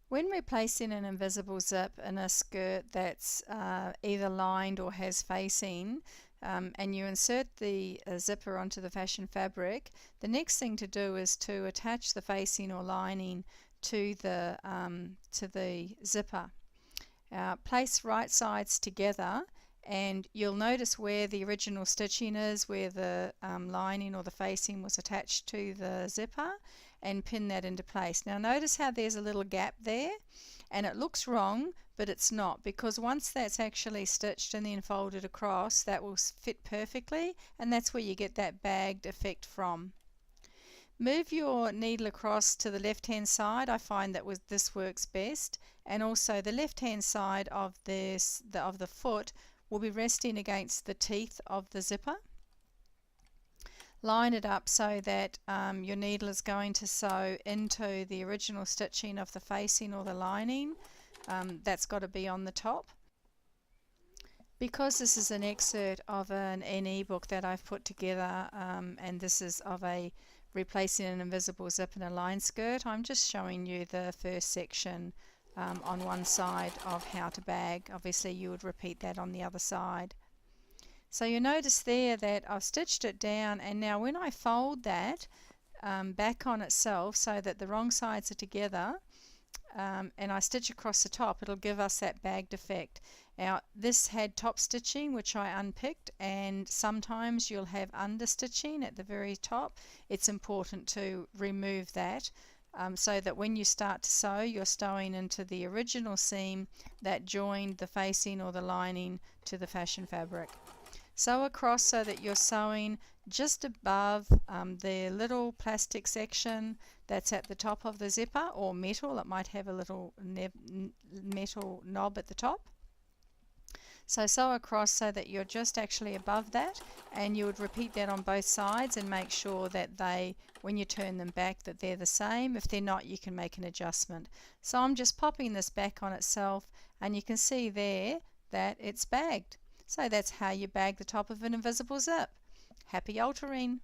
When replacing an invisible zip in a skirt that's either lined or has facing, and you insert the zipper onto the fashion fabric, the next thing to do is to attach the facing or lining to the zipper. Place right sides together, and you'll notice where the original stitching is, where the lining or the facing was attached to the zipper, and pin that into place. Now notice how there's a little gap there, and it looks wrong, but it's not, because once that's actually stitched and then folded across, that will fit perfectly, and that's where you get that bagged effect from. Move your needle across to the left hand side. I find that this works best, and also the left hand side of the foot will be resting against the teeth of the zipper. Line it up so that your needle is going to sew into the original stitching of the facing or the lining. That's got to be on the top. Because this is an excerpt of an e-book that I've put together, and this is of a replacing an invisible zip in a line skirt, I'm just showing you the first section on one side of how to bag. Obviously you would repeat that on the other side. So you notice there that I've stitched it down, and now when I fold that back on itself so that the wrong sides are together, and I stitch across the top, it'll give us that bagged effect. Now this had top stitching which I unpicked, and sometimes you'll have under stitching at the very top. It's important to remove that so that when you start to sew, you're sewing into the original seam that joined the facing or the lining to the fashion fabric. Sew across so that you're sewing just above the little plastic section that's at the top of the zipper, or metal. It might have a little metal knob at the top. So sew across so that you're just actually above that, and you would repeat that on both sides and make sure that when you turn them back, that they're the same. If they're not, you can make an adjustment. So I'm just popping this back on itself, and you can see there that it's bagged. So that's how you bag the top of an invisible zip. Happy altering!